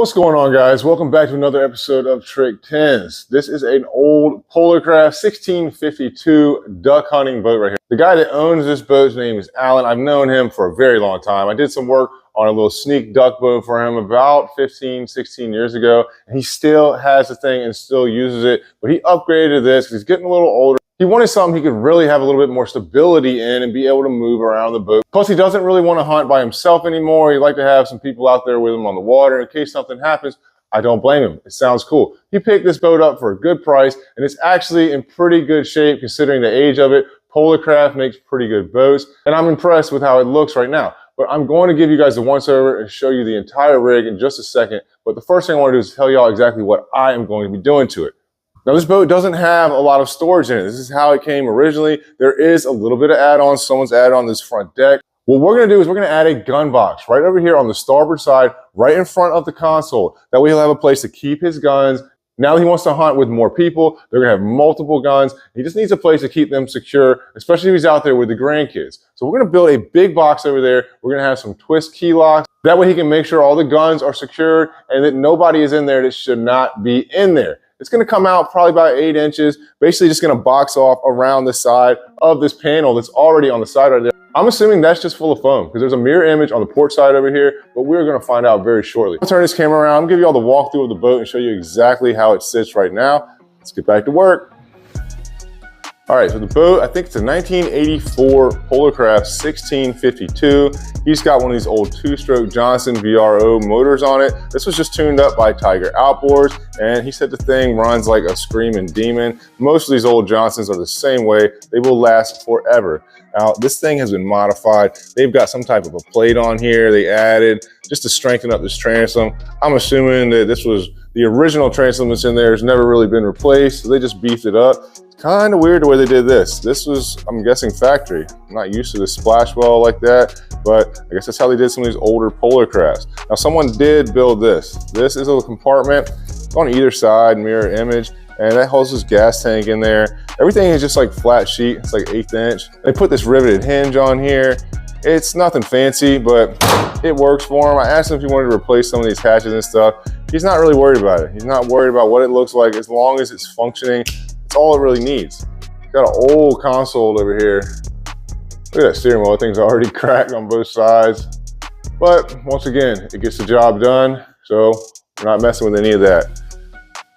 What's going on, guys? Welcome back to another episode of Trick 10s. This is an old Polarkraft 1652 duck hunting boat right here. The guy that owns this boat's name is Alan. I've known him for a very long time. I did some work on a little sneak duck boat for him about 15, 16 years ago. And he still has the thing and still uses it, but he upgraded this because he's getting a little older. He wanted something he could really have a little bit more stability in and be able to move around the boat. Plus, he doesn't really want to hunt by himself anymore. He'd like to have some people out there with him on the water in case something happens. I don't blame him. It sounds cool. He picked this boat up for a good price, and it's actually in pretty good shape considering the age of it. Polarkraft makes pretty good boats, and I'm impressed with how it looks right now. But I'm going to give you guys the once-over and show you the entire rig in just a second. But the first thing I want to do is tell y'all exactly what I am going to be doing to it. Now, this boat doesn't have a lot of storage in it. This is how it came originally. There is a little bit of add-ons. Someone's added on this front deck. What we're going to do is we're going to add a gun box right over here on the starboard side, right in front of the console. That way he'll have a place to keep his guns. Now that he wants to hunt with more people, they're going to have multiple guns. He just needs a place to keep them secure, especially if he's out there with the grandkids. So we're going to build a big box over there. We're going to have some twist key locks. That way he can make sure all the guns are secured and that nobody is in there that should not be in there. It's going to come out probably about 8 inches, basically just going to box off around the side of this panel that's already on the side right there. I'm assuming that's just full of foam because there's a mirror image on the port side over here, but we're going to find out very shortly. I'll turn this camera around. I'm going to give you all the walkthrough of the boat and show you exactly how it sits right now. Let's get back to work. All right, so the boat, I think it's a 1984 Polarkraft 1652. He's got one of these old two-stroke Johnson VRO motors on it. This was just tuned up by Tiger Outboards, and he said the thing runs like a screaming demon. Most of these old Johnsons are the same way. They will last forever. Now, this thing has been modified. They've got some type of a plate on here they added just to strengthen up this transom. I'm assuming that this was the original transom that's in there has never really been replaced, so they just beefed it up. Kind of weird the way they did this. This was, I'm guessing, factory. I'm not used to this splash well like that, but I guess that's how they did some of these older Polarkrafts. Now, someone did build this. This is a compartment on either side, mirror image, and that holds this gas tank in there. Everything is just like flat sheet. It's like 1/8 inch. They put this riveted hinge on here. It's nothing fancy, but it works for him. I asked him if he wanted to replace some of these hatches and stuff. He's not really worried about it. He's not worried about what it looks like as long as it's functioning. It's all it really needs. Got an old console over here. Look at that steering wheel. That thing's already cracked on both sides. But once again, it gets the job done. So we're not messing with any of that.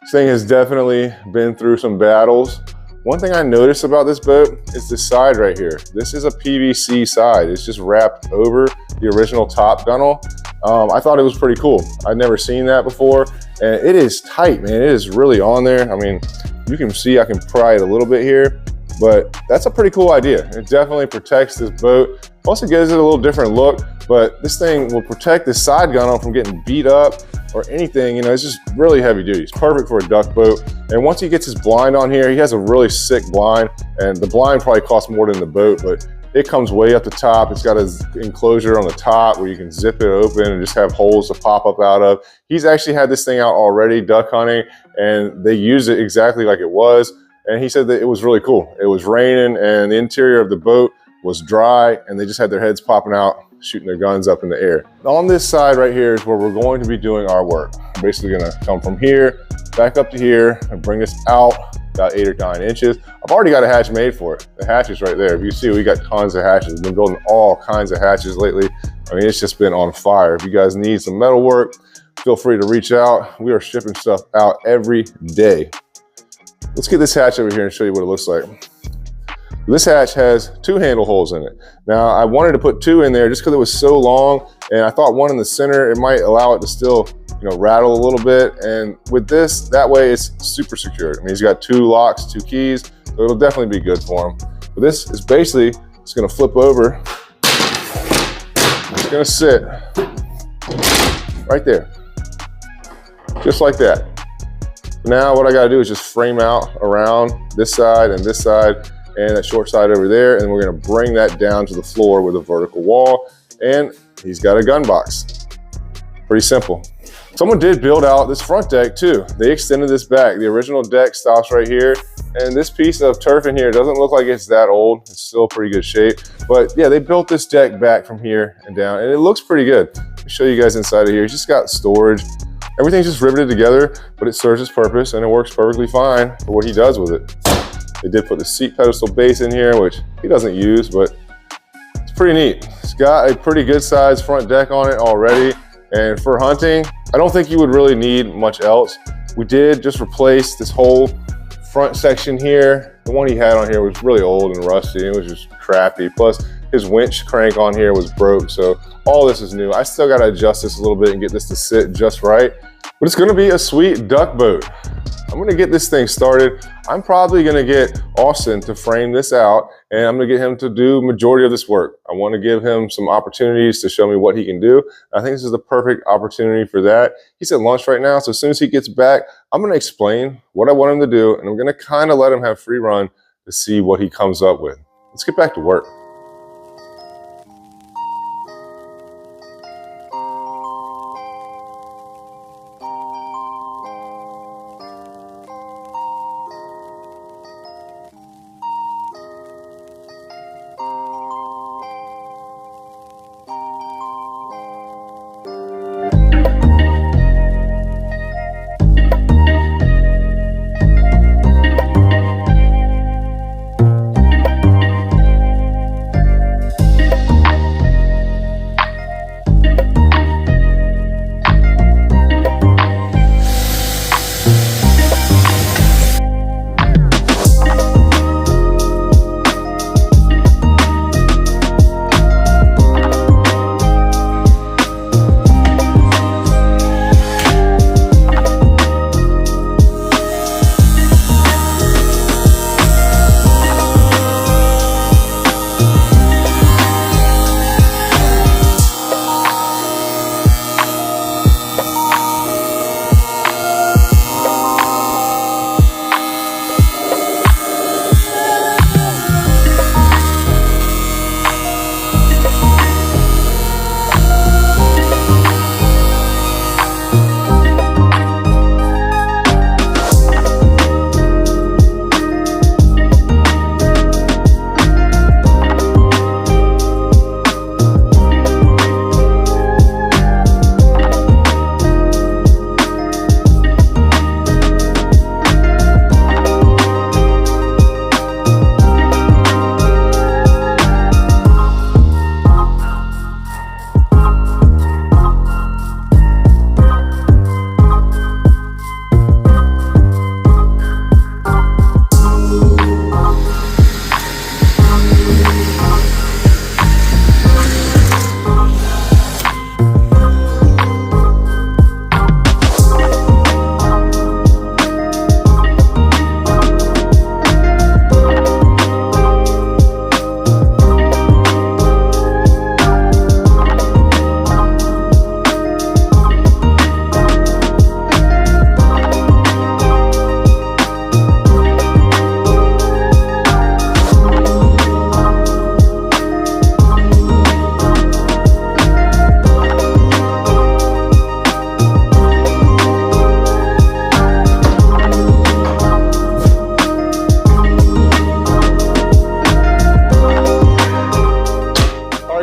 This thing has definitely been through some battles. One thing I noticed about this boat is this side right here. This is a PVC side. It's just wrapped over the original top gunnel. I thought it was pretty cool. I'd never seen that before. And it is tight, man. It is really on there. I mean, you can see I can pry it a little bit here, but that's a pretty cool idea. It definitely protects this boat. Plus it gives it a little different look, but this thing will protect this side gunnel from getting beat up or anything. You know, it's just really heavy duty. It's perfect for a duck boat. And once he gets his blind on here, he has a really sick blind, and the blind probably costs more than the boat, but it comes way up the top. It's got an enclosure on the top where you can zip it open and just have holes to pop up out of. He's actually had this thing out already duck hunting, and they used it exactly like it was. And he said that it was really cool. It was raining and the interior of the boat was dry, and they just had their heads popping out, shooting their guns up in the air. On this side right here is where we're going to be doing our work. I'm basically gonna come from here, back up to here, and bring this out about 8 or 9 inches. I've already got a hatch made for it. The hatch is right there. If you see, we got tons of hatches. We've been building all kinds of hatches lately. I mean, it's just been on fire. If you guys need some metal work, feel free to reach out. We are shipping stuff out every day. Let's get this hatch over here and show you what it looks like. This hatch has 2 handle holes in it. Now, I wanted to put 2 in there just because it was so long, and I thought one in the center, it might allow it to still, you know, rattle a little bit. And with this, that way it's super secured. I mean, he's got 2 locks, 2 keys, so it'll definitely be good for him. But this is basically, it's gonna flip over. It's gonna sit right there, just like that. Now what I gotta do is just frame out around this side and that short side over there, and we're gonna bring that down to the floor with a vertical wall, and he's got a gun box. Pretty simple. Someone did build out this front deck too. They extended this back. The original deck stops right here, and this piece of turf in here doesn't look like it's that old. It's still pretty good shape, but yeah, they built this deck back from here and down, and it looks pretty good. Let me show you guys inside of here. It's just got storage. Everything's just riveted together, but it serves its purpose and it works perfectly fine for what he does with it. They did put the seat pedestal base in here, which he doesn't use, but it's pretty neat. It's got a pretty good sized front deck on it already. And for hunting, I don't think you would really need much else. We did just replace this whole front section here. The one he had on here was really old and rusty. It was just crappy. Plus his winch crank on here was broke. So all this is new. I still got to adjust this a little bit and get this to sit just right. But it's going to be a sweet duck boat. I'm going to get this thing started. I'm probably going to get Austin to frame this out, and I'm going to get him to do majority of this work. I want to give him some opportunities to show me what he can do. I think this is the perfect opportunity for that. He's at lunch right now, so as soon as he gets back, I'm going to explain what I want him to do, and I'm going to kind of let him have free run to see what he comes up with. Let's get back to work.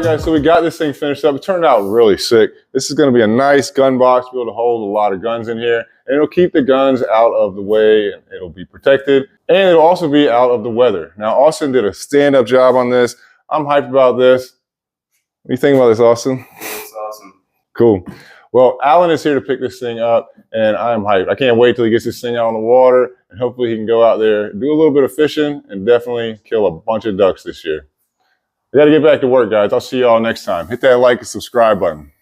Guys, so we got this thing finished up. It turned out really sick. This is going to be a nice gun box, be able to hold a lot of guns in here, and it'll keep the guns out of the way, and it'll be protected, and it'll also be out of the weather. Now, Austin did a stand-up job on this. I'm hyped about this. What do you think about this, Austin? It's awesome. Cool. Well, Alan is here to pick this thing up, and I'm hyped. I can't wait till he gets this thing out on the water, and hopefully he can go out there, do a little bit of fishing, and definitely kill a bunch of ducks this year. We got to get back to work, guys. I'll see y'all next time. Hit that like and subscribe button.